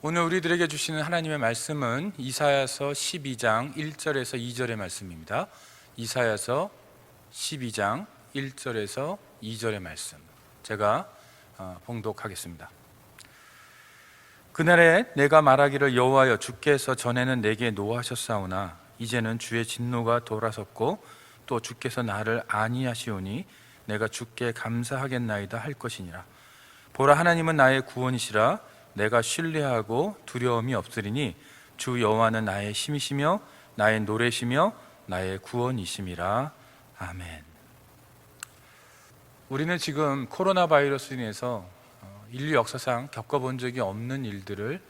오늘 우리들에게 주시는 하나님의 말씀은 이사야서 12장 1절에서 2절의 말씀입니다. 이사야서 12장 1절에서 2절의 말씀, 제가 봉독하겠습니다. 그날에 내가 말하기를 여호와여, 주께서 전에는 내게 노하셨사오나 이제는 주의 진노가 돌아섰고 또 주께서 나를 아니하시오니 내가 주께 감사하겠나이다 할 것이니라. 보라, 하나님은 나의 구원이시라. 내가 신뢰하고 두려움이 없으리니 주 여호와는 나의 힘이시며 나의 노래시며 나의 구원이심이라. 아멘. 우리는 지금 코로나 바이러스로 인해서 인류 역사상 겪어본 적이 없는 일들을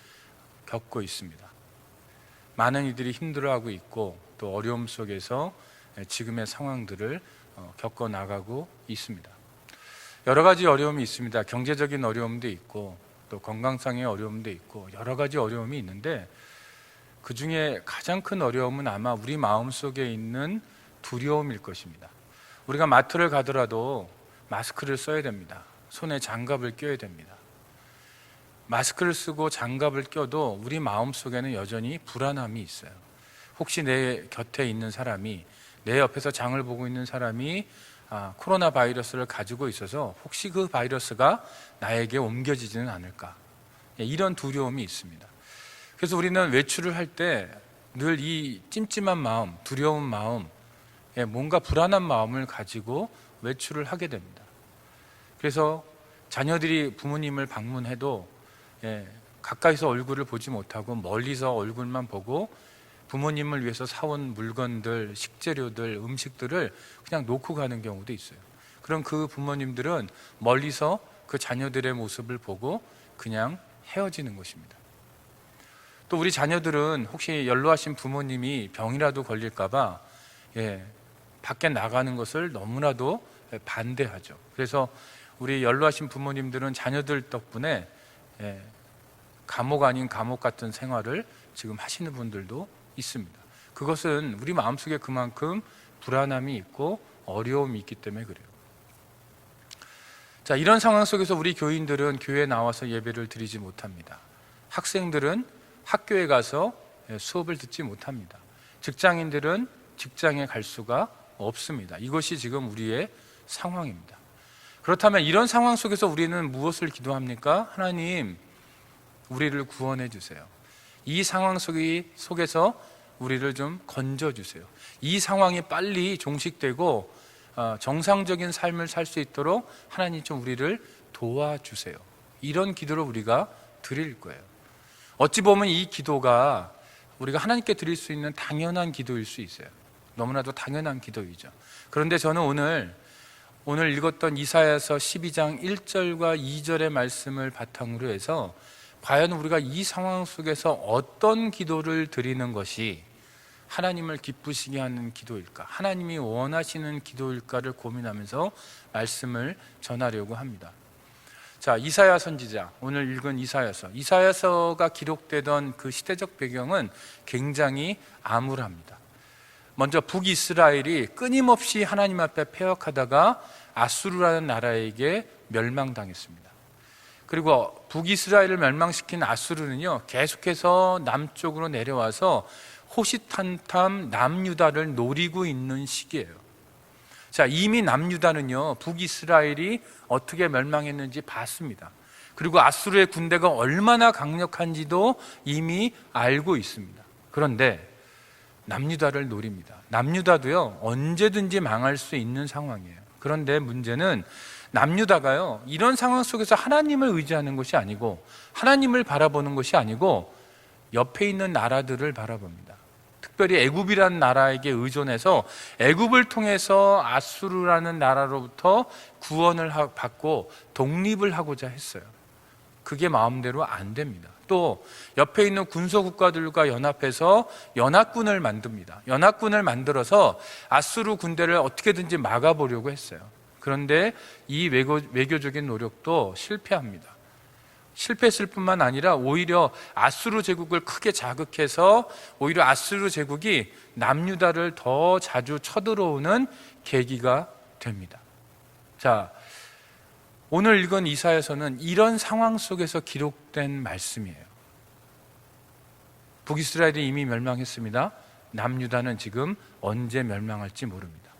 겪고 있습니다. 많은 이들이 힘들어하고 있고 또 어려움 속에서 지금의 상황들을 겪어 나가고 있습니다. 여러 가지 어려움이 있습니다. 경제적인 어려움도 있고 또 건강상의 어려움도 있고 여러 가지 어려움이 있는데, 그 중에 가장 큰 어려움은 아마 우리 마음속에 있는 두려움일 것입니다. 우리가 마트를 가더라도 마스크를 써야 됩니다. 손에 장갑을 껴야 됩니다. 마스크를 쓰고 장갑을 껴도 우리 마음속에는 여전히 불안함이 있어요. 혹시 내 곁에 있는 사람이, 내 옆에서 장을 보고 있는 사람이 코로나 바이러스를 가지고 있어서 혹시 그 바이러스가 나에게 옮겨지지는 않을까, 이런 두려움이 있습니다. 그래서 우리는 외출을 할 때 늘 이 찜찜한 마음, 두려운 마음, 뭔가 불안한 마음을 가지고 외출을 하게 됩니다. 그래서 자녀들이 부모님을 방문해도 가까이서 얼굴을 보지 못하고 멀리서 얼굴만 보고 부모님을 위해서 사온 물건들, 식재료들, 음식들을 그냥 놓고 가는 경우도 있어요. 그럼 그 부모님들은 멀리서 그 자녀들의 모습을 보고 그냥 헤어지는 것입니다. 또 우리 자녀들은 혹시 연로하신 부모님이 병이라도 걸릴까 봐 밖에 나가는 것을 너무나도 반대하죠. 그래서 우리 연로하신 부모님들은 자녀들 덕분에 감옥 아닌 감옥 같은 생활을 지금 하시는 분들도 있습니다. 그것은 우리 마음속에 그만큼 불안함이 있고 어려움이 있기 때문에 그래요. 자, 이런 상황 속에서 우리 교인들은 교회에 나와서 예배를 드리지 못합니다. 학생들은 학교에 가서 수업을 듣지 못합니다. 직장인들은 직장에 갈 수가 없습니다. 이것이 지금 우리의 상황입니다. 그렇다면 이런 상황 속에서 우리는 무엇을 기도합니까? 하나님, 우리를 구원해 주세요. 이 상황 속에서 우리를 좀 건져주세요. 이 상황이 빨리 종식되고 정상적인 삶을 살 수 있도록 하나님 좀 우리를 도와주세요. 이런 기도를 우리가 드릴 거예요. 어찌 보면 이 기도가 우리가 하나님께 드릴 수 있는 당연한 기도일 수 있어요. 너무나도 당연한 기도이죠. 그런데 저는 오늘 읽었던 이사야서 12장 1절과 2절의 말씀을 바탕으로 해서 과연 우리가 이 상황 속에서 어떤 기도를 드리는 것이 하나님을 기쁘시게 하는 기도일까, 하나님이 원하시는 기도일까를 고민하면서 말씀을 전하려고 합니다. 자, 이사야 선지자, 오늘 읽은 이사야서가 기록되던 그 시대적 배경은 굉장히 암울합니다. 먼저 북이스라엘이 끊임없이 하나님 앞에 패역하다가 아수르라는 나라에게 멸망당했습니다. 그리고 북이스라엘을 멸망시킨 아수르는요, 계속해서 남쪽으로 내려와서 호시탄탐 남유다를 노리고 있는 시기예요. 자, 이미 남유다는요, 북이스라엘이 어떻게 멸망했는지 봤습니다. 그리고 아수르의 군대가 얼마나 강력한지도 이미 알고 있습니다. 그런데 남유다를 노립니다. 남유다도요, 언제든지 망할 수 있는 상황이에요. 그런데 문제는 남유다가요, 이런 상황 속에서 하나님을 의지하는 것이 아니고, 하나님을 바라보는 것이 아니고 옆에 있는 나라들을 바라봅니다. 특별히 애굽이라는 나라에게 의존해서 애굽을 통해서 아수르라는 나라로부터 구원을 받고 독립을 하고자 했어요. 그게 마음대로 안 됩니다. 또 옆에 있는 군소국가들과 연합해서 연합군을 만듭니다. 연합군을 만들어서 아수르 군대를 어떻게든지 막아보려고 했어요. 그런데 이 외교적인 노력도 실패합니다. 실패했을 뿐만 아니라 오히려 아수르 제국을 크게 자극해서 오히려 아수르 제국이 남유다를 더 자주 쳐들어오는 계기가 됩니다. 자, 오늘 읽은 이사야서는 이런 상황 속에서 기록된 말씀이에요. 북이스라엘이 이미 멸망했습니다. 남유다는 지금 언제 멸망할지 모릅니다.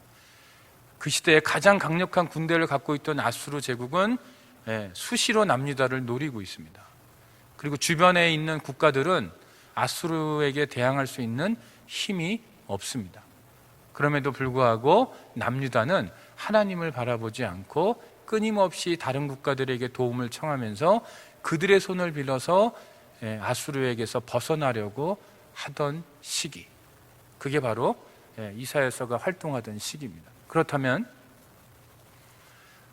그 시대에 가장 강력한 군대를 갖고 있던 아수르 제국은 수시로 남유다를 노리고 있습니다. 그리고 주변에 있는 국가들은 아수르에게 대항할 수 있는 힘이 없습니다. 그럼에도 불구하고 남유다는 하나님을 바라보지 않고 끊임없이 다른 국가들에게 도움을 청하면서 그들의 손을 빌어서 아수르에게서 벗어나려고 하던 시기, 그게 바로 이사야서가 활동하던 시기입니다. 그렇다면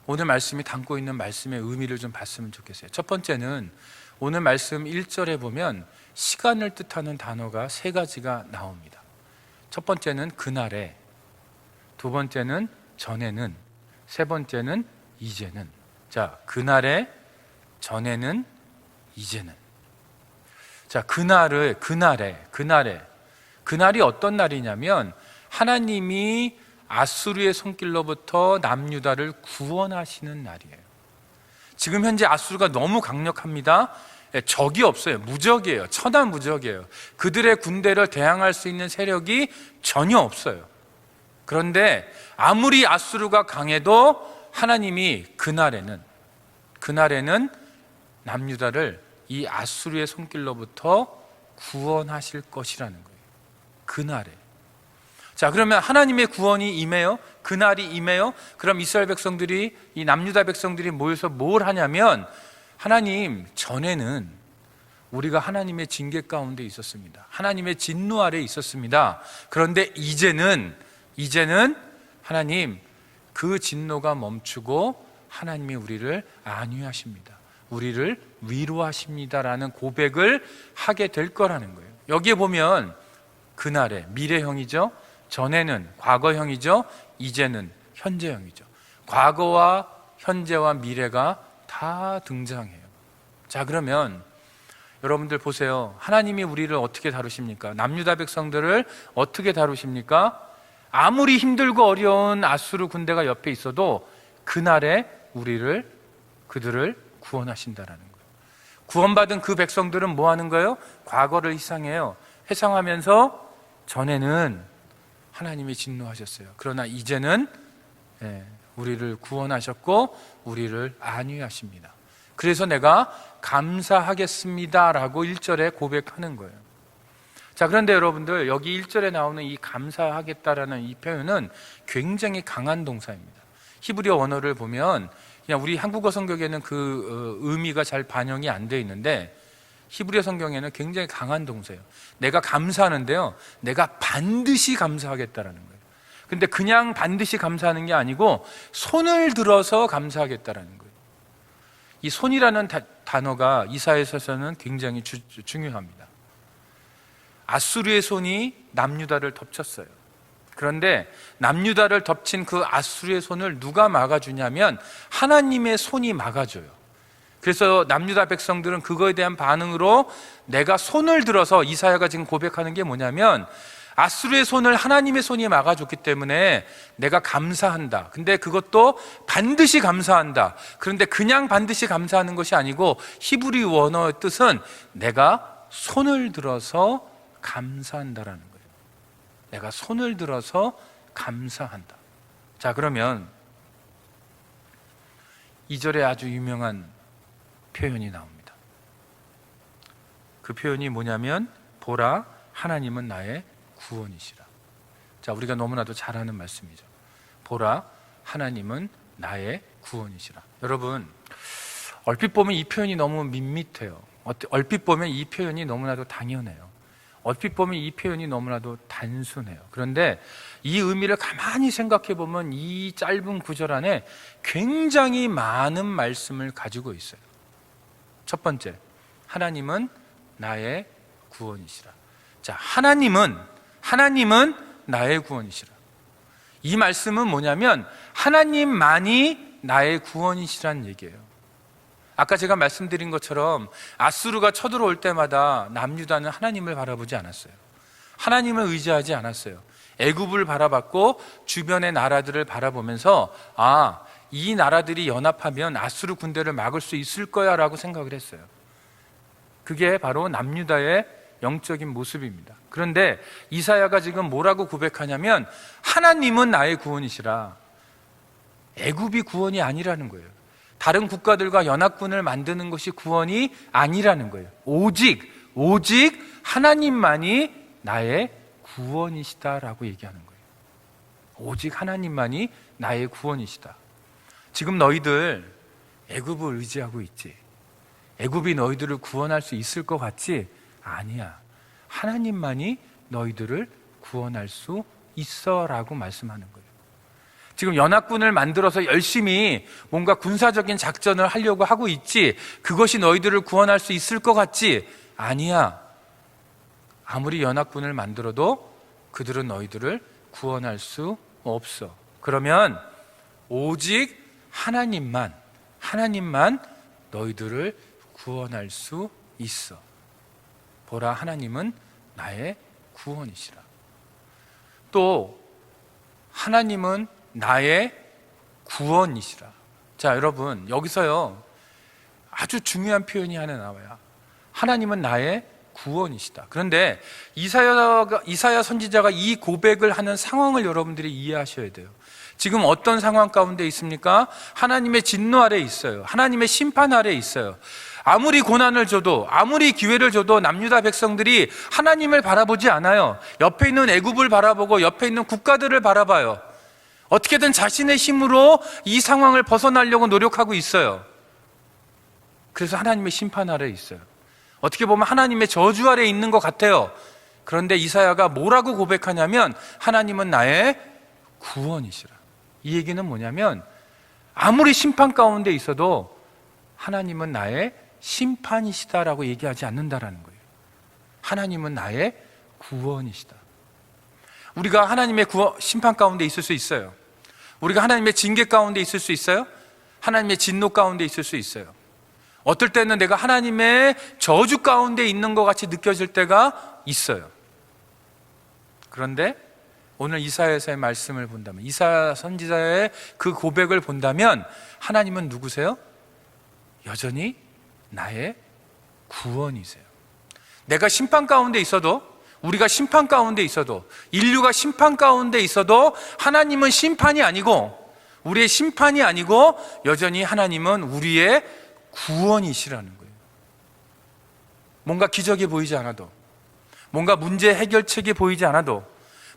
오늘 말씀이 담고 있는 말씀의 의미를 좀 봤으면 좋겠어요. 첫 번째는 오늘 말씀 1절에 보면 시간을 뜻하는 단어가 3가지가 나옵니다. 첫 번째는 그날에, 두 번째는 전에는, 세 번째는 이제는. 자, 그날에, 전에는, 이제는. 자, 그날에. 그날이 어떤 날이냐면 하나님이 아수르의 손길로부터 남유다를 구원하시는 날이에요. 지금 현재 아수르가 너무 강력합니다. 적이 없어요. 무적이에요. 천하무적이에요. 그들의 군대를 대항할 수 있는 세력이 전혀 없어요. 그런데 아무리 아수르가 강해도 하나님이 그날에는 남유다를 이 아수르의 손길로부터 구원하실 것이라는 거예요. 그날에. 자, 그러면 하나님의 구원이 임해요? 그날이 임해요? 그럼 이스라엘 백성들이, 이 남유다 백성들이 모여서 뭘 하냐면, 하나님, 전에는 우리가 하나님의 징계 가운데 있었습니다. 하나님의 진노 아래 있었습니다. 그런데 이제는 하나님, 그 진노가 멈추고 하나님이 우리를 안위하십니다. 우리를 위로하십니다라는 고백을 하게 될 거라는 거예요. 여기에 보면 그날에, 미래형이죠. 전에는 과거형이죠. 이제는 현재형이죠. 과거와 현재와 미래가 다 등장해요. 자, 그러면 여러분들 보세요. 하나님이 우리를 어떻게 다루십니까? 남유다 백성들을 어떻게 다루십니까? 아무리 힘들고 어려운 아수르 군대가 옆에 있어도 그날에 그들을 구원하신다라는 거예요. 구원받은 그 백성들은 뭐 하는 거예요? 과거를 회상하면서 전에는 하나님이 진노하셨어요. 그러나 이제는 우리를 구원하셨고 우리를 안위하십니다. 그래서 내가 감사하겠습니다라고 1절에 고백하는 거예요. 자, 그런데 여러분들, 여기 1절에 나오는 이 감사하겠다라는 이 표현은 굉장히 강한 동사입니다. 히브리어 원어를 보면 그냥 우리 한국어 성경에는 그 의미가 잘 반영이 안 되어 있는데 히브리어 성경에는 굉장히 강한 동사예요. 내가 감사하는데요, 내가 반드시 감사하겠다라는 거예요. 근데 그냥 반드시 감사하는 게 아니고 손을 들어서 감사하겠다라는 거예요. 이 손이라는 단어가 이사야서에서는 굉장히 중요합니다. 아수르의 손이 남유다를 덮쳤어요. 그런데 남유다를 덮친 그 아수르의 손을 누가 막아주냐면 하나님의 손이 막아줘요. 그래서 남유다 백성들은 그거에 대한 반응으로 내가 손을 들어서, 이사야가 지금 고백하는 게 뭐냐면 아수르의 손을 하나님의 손이 막아줬기 때문에 내가 감사한다. 근데 그것도 반드시 감사한다. 그런데 그냥 반드시 감사하는 것이 아니고 히브리 원어의 뜻은 내가 손을 들어서 감사한다라는 거예요. 내가 손을 들어서 감사한다. 자, 그러면 2절에 아주 유명한 표현이 나옵니다. 그 표현이 뭐냐면 보라, 하나님은 나의 구원이시라. 자, 우리가 너무나도 잘 아는 말씀이죠. 보라, 하나님은 나의 구원이시라. 여러분, 얼핏 보면 이 표현이 너무 밋밋해요. 얼핏 보면 이 표현이 너무나도 당연해요. 얼핏 보면 이 표현이 너무나도 단순해요. 그런데 이 의미를 가만히 생각해 보면 이 짧은 구절 안에 굉장히 많은 말씀을 가지고 있어요. 첫 번째, 하나님은 나의 구원이시라. 자, 하나님은 나의 구원이시라. 이 말씀은 뭐냐면 하나님만이 나의 구원이시라는 얘기예요. 아까 제가 말씀드린 것처럼 아수르가 쳐들어올 때마다 남유다는 하나님을 바라보지 않았어요. 하나님을 의지하지 않았어요. 애굽을 바라봤고 주변의 나라들을 바라보면서 이 나라들이 연합하면 아수르 군대를 막을 수 있을 거야 라고 생각을 했어요. 그게 바로 남유다의 영적인 모습입니다. 그런데 이사야가 지금 뭐라고 고백하냐면 하나님은 나의 구원이시라. 애굽이 구원이 아니라는 거예요. 다른 국가들과 연합군을 만드는 것이 구원이 아니라는 거예요. 오직 하나님만이 나의 구원이시다라고 얘기하는 거예요. 오직 하나님만이 나의 구원이시다. 지금 너희들 애굽을 의지하고 있지. 애굽이 너희들을 구원할 수 있을 것 같지? 아니야. 하나님만이 너희들을 구원할 수 있어라고 말씀하는 거예요. 지금 연합군을 만들어서 열심히 뭔가 군사적인 작전을 하려고 하고 있지. 그것이 너희들을 구원할 수 있을 것 같지? 아니야. 아무리 연합군을 만들어도 그들은 너희들을 구원할 수 없어. 그러면 오직 하나님만 너희들을 구원할 수 있어. 보라, 하나님은 나의 구원이시라. 또 하나님은 나의 구원이시라. 자, 여러분, 여기서요 아주 중요한 표현이 하나 나와요. 하나님은 나의 구원이시다. 그런데 이사야 선지자가 이 고백을 하는 상황을 여러분들이 이해하셔야 돼요. 지금 어떤 상황 가운데 있습니까? 하나님의 진노 아래에 있어요. 하나님의 심판 아래에 있어요. 아무리 고난을 줘도, 아무리 기회를 줘도 남유다 백성들이 하나님을 바라보지 않아요. 옆에 있는 애굽을 바라보고 옆에 있는 국가들을 바라봐요. 어떻게든 자신의 힘으로 이 상황을 벗어나려고 노력하고 있어요. 그래서 하나님의 심판 아래에 있어요. 어떻게 보면 하나님의 저주 아래에 있는 것 같아요. 그런데 이사야가 뭐라고 고백하냐면 하나님은 나의 구원이시라. 이 얘기는 뭐냐면 아무리 심판 가운데 있어도 하나님은 나의 심판이시다라고 얘기하지 않는다라는 거예요. 하나님은 나의 구원이시다. 우리가 하나님의 심판 가운데 있을 수 있어요. 우리가 하나님의 징계 가운데 있을 수 있어요. 하나님의 진노 가운데 있을 수 있어요. 어떨 때는 내가 하나님의 저주 가운데 있는 것 같이 느껴질 때가 있어요. 그런데 오늘 이사야서의 말씀을 본다면, 이사야 선지자의 그 고백을 본다면 하나님은 누구세요? 여전히 나의 구원이세요. 내가 심판 가운데 있어도, 우리가 심판 가운데 있어도, 인류가 심판 가운데 있어도 하나님은 심판이 아니고, 우리의 심판이 아니고 여전히 하나님은 우리의 구원이시라는 거예요. 뭔가 기적이 보이지 않아도, 뭔가 문제 해결책이 보이지 않아도,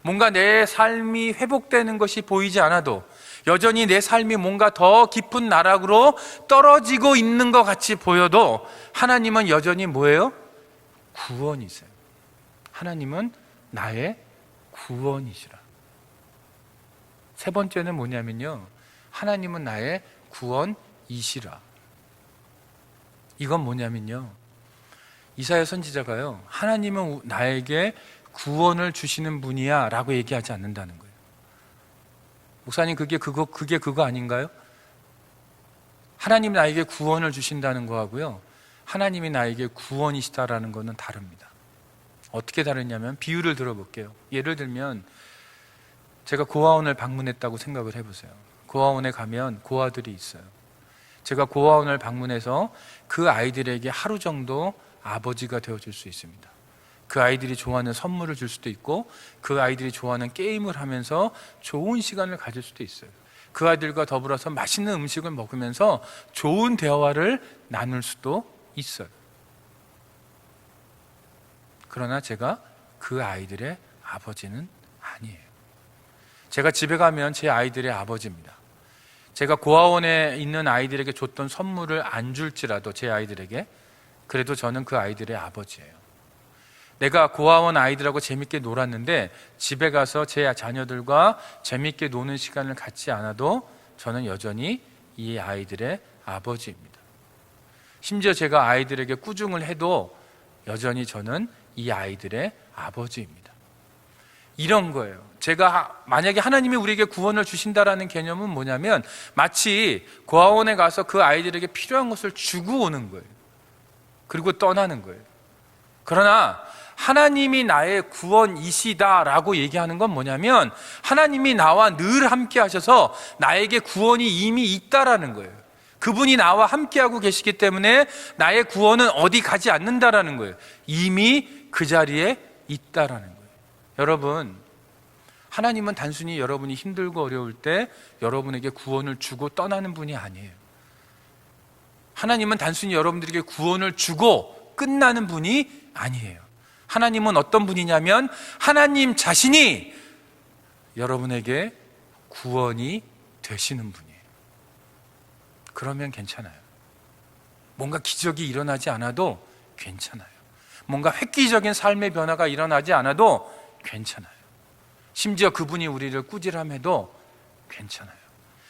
뭔가 내 삶이 회복되는 것이 보이지 않아도, 여전히 내 삶이 뭔가 더 깊은 나락으로 떨어지고 있는 것 같이 보여도 하나님은 여전히 뭐예요? 구원이세요. 하나님은 나의 구원이시라. 세 번째는 뭐냐면요, 하나님은 나의 구원이시라. 이건 뭐냐면요, 이사야 선지자가요, 하나님은 나에게 구원을 주시는 분이야 라고 얘기하지 않는다는 거예요. 목사님, 그게 그거 아닌가요? 하나님이 나에게 구원을 주신다는 거하고요, 하나님이 나에게 구원이시다라는 거는 다릅니다. 어떻게 다르냐면 비유를 들어볼게요. 예를 들면 제가 고아원을 방문했다고 생각을 해보세요. 고아원에 가면 고아들이 있어요. 제가 고아원을 방문해서 그 아이들에게 하루 정도 아버지가 되어줄 수 있습니다. 그 아이들이 좋아하는 선물을 줄 수도 있고, 그 아이들이 좋아하는 게임을 하면서 좋은 시간을 가질 수도 있어요. 그 아이들과 더불어서 맛있는 음식을 먹으면서 좋은 대화를 나눌 수도 있어요. 그러나 제가 그 아이들의 아버지는 아니에요. 제가 집에 가면 제 아이들의 아버지입니다. 제가 고아원에 있는 아이들에게 줬던 선물을 안 줄지라도, 제 아이들에게, 그래도 저는 그 아이들의 아버지예요. 내가 고아원 아이들하고 재밌게 놀았는데 집에 가서 제 자녀들과 재밌게 노는 시간을 갖지 않아도 저는 여전히 이 아이들의 아버지입니다. 심지어 제가 아이들에게 꾸중을 해도 여전히 저는 이 아이들의 아버지입니다. 이런 거예요. 제가 만약에 하나님이 우리에게 구원을 주신다라는 개념은 뭐냐면 마치 고아원에 가서 그 아이들에게 필요한 것을 주고 오는 거예요. 그리고 떠나는 거예요. 그러나 하나님이 나의 구원이시다라고 얘기하는 건 뭐냐면 하나님이 나와 늘 함께 하셔서 나에게 구원이 이미 있다라는 거예요. 그분이 나와 함께하고 계시기 때문에 나의 구원은 어디 가지 않는다라는 거예요. 이미 그 자리에 있다라는 거예요. 여러분, 하나님은 단순히 여러분이 힘들고 어려울 때 여러분에게 구원을 주고 떠나는 분이 아니에요. 하나님은 단순히 여러분들에게 구원을 주고 끝나는 분이 아니에요. 하나님은 어떤 분이냐면 하나님 자신이 여러분에게 구원이 되시는 분이에요. 그러면 괜찮아요. 뭔가 기적이 일어나지 않아도 괜찮아요. 뭔가 획기적인 삶의 변화가 일어나지 않아도 괜찮아요. 심지어 그분이 우리를 꾸지람해도 괜찮아요.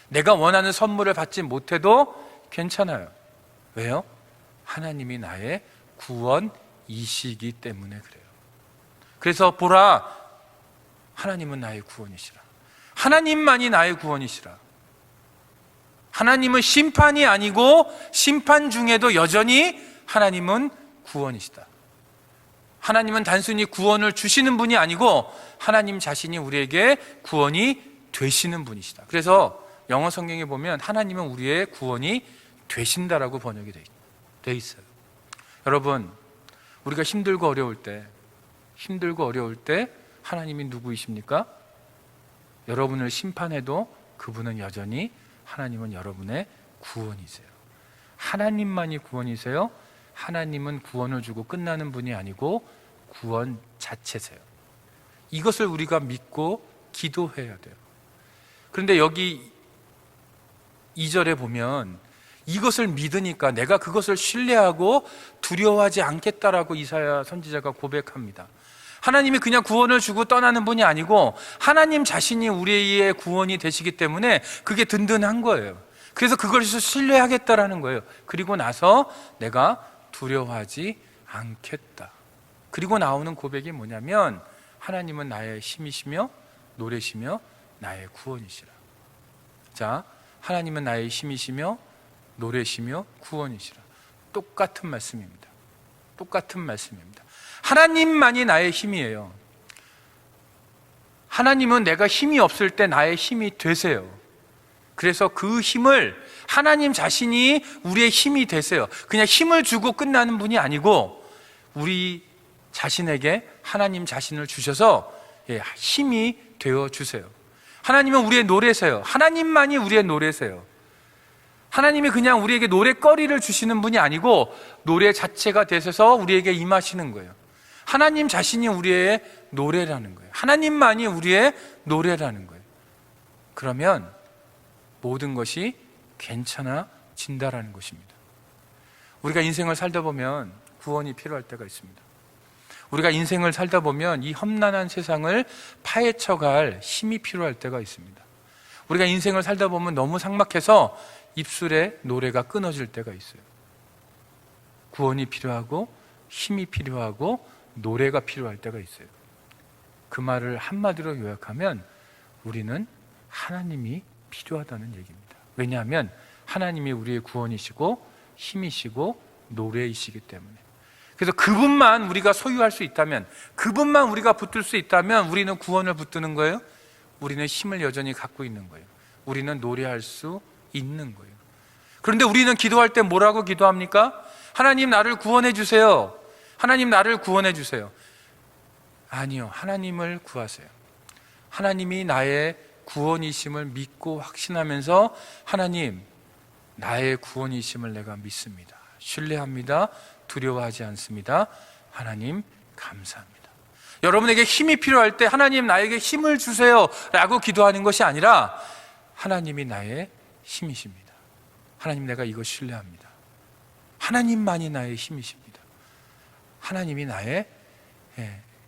내가 원하는 선물을 받지 못해도 괜찮아요. 왜요? 하나님이 나의 구원이시기 때문에 그래요. 그래서 보라, 하나님은 나의 구원이시라. 하나님만이 나의 구원이시라. 하나님은 심판이 아니고 심판 중에도 여전히 하나님은 구원이시다. 하나님은 단순히 구원을 주시는 분이 아니고 하나님 자신이 우리에게 구원이 되시는 분이시다. 그래서 영어 성경에 보면 하나님은 우리의 구원이 되신다라고 번역이 돼 있어요. 여러분, 우리가 힘들고 어려울 때 하나님이 누구이십니까? 여러분을 심판해도 그분은 여전히 하나님은 여러분의 구원이세요. 하나님만이 구원이세요. 하나님은 구원을 주고 끝나는 분이 아니고 구원 자체세요. 이것을 우리가 믿고 기도해야 돼요. 그런데 여기 2절에 보면 이것을 믿으니까 내가 그것을 신뢰하고 두려워하지 않겠다라고 이사야 선지자가 고백합니다. 하나님이 그냥 구원을 주고 떠나는 분이 아니고 하나님 자신이 우리의 구원이 되시기 때문에 그게 든든한 거예요. 그래서 그것을 신뢰하겠다라는 거예요. 그리고 나서 내가 두려워하지 않겠다. 그리고 나오는 고백이 뭐냐면 하나님은 나의 힘이시며 노래시며 나의 구원이시라. 자, 하나님은 나의 힘이시며 노래시며 구원이시라. 똑같은 말씀입니다. 똑같은 말씀입니다. 하나님만이 나의 힘이에요. 하나님은 내가 힘이 없을 때 나의 힘이 되세요. 그래서 그 힘을 하나님 자신이 우리의 힘이 되세요. 그냥 힘을 주고 끝나는 분이 아니고 우리 자신에게 하나님 자신을 주셔서 힘이 되어 주세요. 하나님은 우리의 노래세요. 하나님만이 우리의 노래세요. 하나님이 그냥 우리에게 노래거리를 주시는 분이 아니고 노래 자체가 되셔서 우리에게 임하시는 거예요. 하나님 자신이 우리의 노래라는 거예요. 하나님만이 우리의 노래라는 거예요. 그러면 모든 것이 괜찮아진다라는 것입니다. 우리가 인생을 살다 보면 구원이 필요할 때가 있습니다. 우리가 인생을 살다 보면 이 험난한 세상을 파헤쳐갈 힘이 필요할 때가 있습니다. 우리가 인생을 살다 보면 너무 삭막해서 입술에 노래가 끊어질 때가 있어요. 구원이 필요하고 힘이 필요하고 노래가 필요할 때가 있어요. 그 말을 한마디로 요약하면 우리는 하나님이 필요하다는 얘기입니다. 왜냐하면 하나님이 우리의 구원이시고 힘이시고 노래이시기 때문에. 그래서 그분만 우리가 소유할 수 있다면, 그분만 우리가 붙들 수 있다면 우리는 구원을 붙드는 거예요. 우리는 힘을 여전히 갖고 있는 거예요. 우리는 노래할 수 있는 거예요. 그런데 우리는 기도할 때 뭐라고 기도합니까? 하나님 나를 구원해 주세요. 하나님 나를 구원해 주세요. 아니요, 하나님을 구하세요. 하나님이 나의 구원이심을 믿고 확신하면서 하나님 나의 구원이심을 내가 믿습니다. 신뢰합니다. 두려워하지 않습니다. 하나님 감사합니다. 여러분에게 힘이 필요할 때 하나님 나에게 힘을 주세요 라고 기도하는 것이 아니라 하나님이 나의 힘이십니다. 하나님 내가 이거 신뢰합니다. 하나님만이 나의 힘이십니다. 하나님이 나의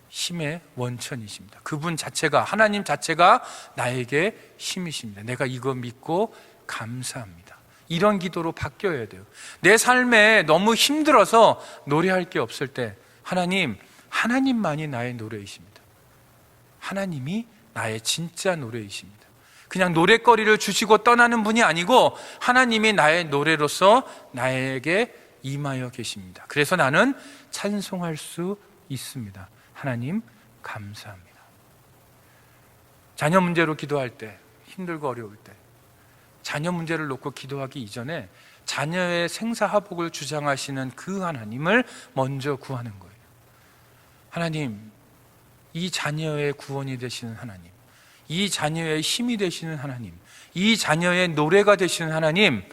힘의 원천이십니다. 그분 자체가, 하나님 자체가 나에게 힘이십니다. 내가 이거 믿고 감사합니다. 이런 기도로 바뀌어야 돼요. 내 삶에 너무 힘들어서 노래할 게 없을 때 하나님만이 나의 노래이십니다. 하나님이 나의 진짜 노래이십니다. 그냥 노래거리를 주시고 떠나는 분이 아니고 하나님이 나의 노래로서 나에게 임하여 계십니다. 그래서 나는 찬송할 수 있습니다. 하나님 감사합니다. 자녀 문제로 기도할 때, 힘들고 어려울 때, 자녀 문제를 놓고 기도하기 이전에 자녀의 생사화복을 주장하시는 그 하나님을 먼저 구하는 거예요. 하나님, 이 자녀의 구원이 되시는 하나님, 이 자녀의 힘이 되시는 하나님, 이 자녀의 노래가 되시는 하나님,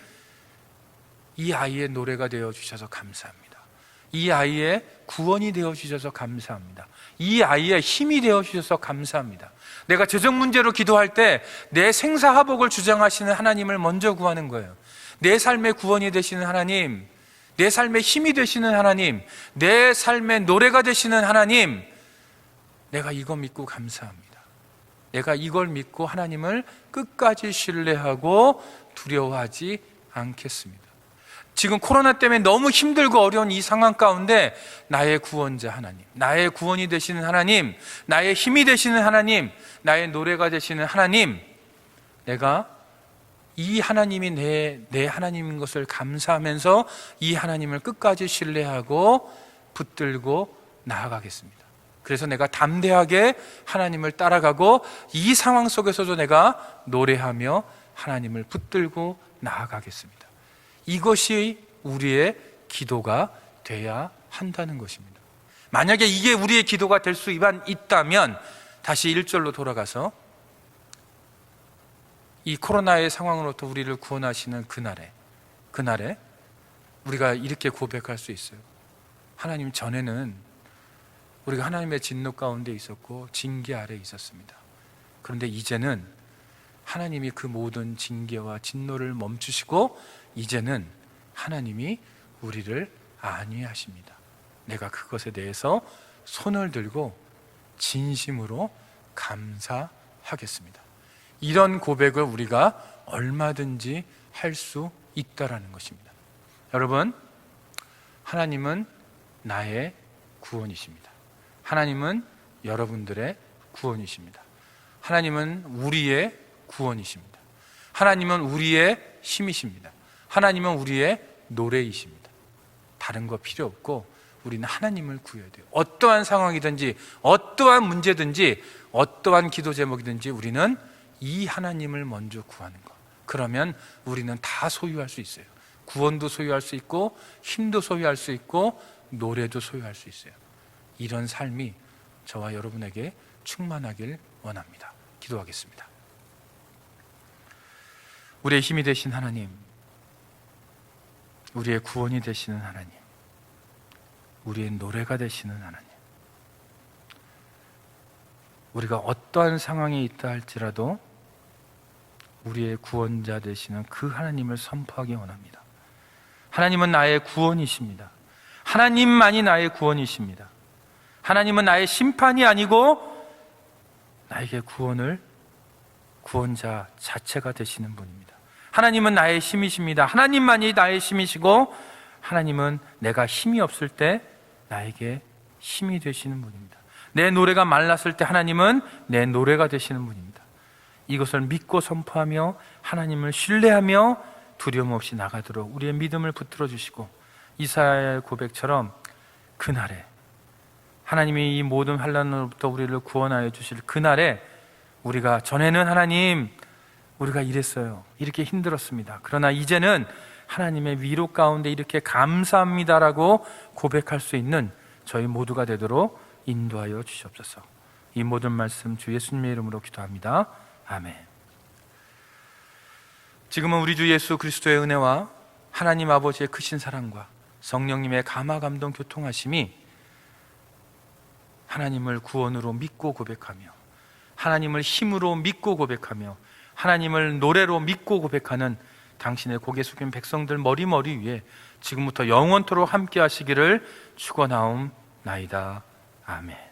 이 아이의 노래가 되어 주셔서 감사합니다. 이 아이의 구원이 되어 주셔서 감사합니다. 이 아이의 힘이 되어 주셔서 감사합니다. 내가 재정 문제로 기도할 때 내 생사화복을 주장하시는 하나님을 먼저 구하는 거예요. 내 삶의 구원이 되시는 하나님, 내 삶의 힘이 되시는 하나님, 내 삶의 노래가 되시는 하나님, 내가 이거 믿고 감사합니다. 내가 이걸 믿고 하나님을 끝까지 신뢰하고 두려워하지 않겠습니다. 지금 코로나 때문에 너무 힘들고 어려운 이 상황 가운데 나의 구원자 하나님, 나의 구원이 되시는 하나님, 나의 힘이 되시는 하나님, 나의 노래가 되시는 하나님, 내가 이 하나님이 내 하나님인 것을 감사하면서 이 하나님을 끝까지 신뢰하고 붙들고 나아가겠습니다. 그래서 내가 담대하게 하나님을 따라가고 이 상황 속에서도 내가 노래하며 하나님을 붙들고 나아가겠습니다. 이것이 우리의 기도가 돼야 한다는 것입니다. 만약에 이게 우리의 기도가 될 수 있다면 다시 1절로 돌아가서 이 코로나의 상황으로부터 우리를 구원하시는 그날에 우리가 이렇게 고백할 수 있어요. 하나님, 전에는 우리가 하나님의 진노 가운데 있었고 징계 아래에 있었습니다. 그런데 이제는 하나님이 그 모든 징계와 진노를 멈추시고 이제는 하나님이 우리를 안위하십니다. 내가 그것에 대해서 손을 들고 진심으로 감사하겠습니다. 이런 고백을 우리가 얼마든지 할 수 있다라는 것입니다. 여러분, 하나님은 나의 구원이십니다. 하나님은 여러분들의 구원이십니다. 하나님은 우리의 구원이십니다. 하나님은 우리의 힘이십니다. 하나님은 우리의 노래이십니다. 다른 거 필요 없고 우리는 하나님을 구해야 돼요. 어떠한 상황이든지 어떠한 문제든지 어떠한 기도 제목이든지 우리는 이 하나님을 먼저 구하는 것. 그러면 우리는 다 소유할 수 있어요. 구원도 소유할 수 있고 힘도 소유할 수 있고 노래도 소유할 수 있어요. 이런 삶이 저와 여러분에게 충만하길 원합니다. 기도하겠습니다. 우리의 힘이 되신 하나님, 우리의 구원이 되시는 하나님, 우리의 노래가 되시는 하나님, 우리가 어떠한 상황에 있다 할지라도 우리의 구원자 되시는 그 하나님을 선포하기 원합니다. 하나님은 나의 구원이십니다. 하나님만이 나의 구원이십니다. 하나님은 나의 심판이 아니고 나에게 구원자 자체가 되시는 분입니다. 하나님은 나의 힘이십니다. 하나님만이 나의 힘이시고 하나님은 내가 힘이 없을 때 나에게 힘이 되시는 분입니다. 내 노래가 말랐을 때 하나님은 내 노래가 되시는 분입니다. 이것을 믿고 선포하며 하나님을 신뢰하며 두려움 없이 나가도록 우리의 믿음을 붙들어 주시고 이사야의 고백처럼 그날에 하나님이 이 모든 환난으로부터 우리를 구원하여 주실 그날에 우리가 전에는 하나님 우리가 이랬어요. 이렇게 힘들었습니다. 그러나 이제는 하나님의 위로 가운데 이렇게 감사합니다라고 고백할 수 있는 저희 모두가 되도록 인도하여 주시옵소서. 이 모든 말씀 주 예수님의 이름으로 기도합니다. 아멘. 지금은 우리 주 예수 그리스도의 은혜와 하나님 아버지의 크신 사랑과 성령님의 감화 감동 교통하심이 하나님을 구원으로 믿고 고백하며 하나님을 힘으로 믿고 고백하며 하나님을 노래로 믿고 고백하는 당신의 고개 숙인 백성들 머리 위에 지금부터 영원토록 함께 하시기를 축원하옵나이다. 아멘.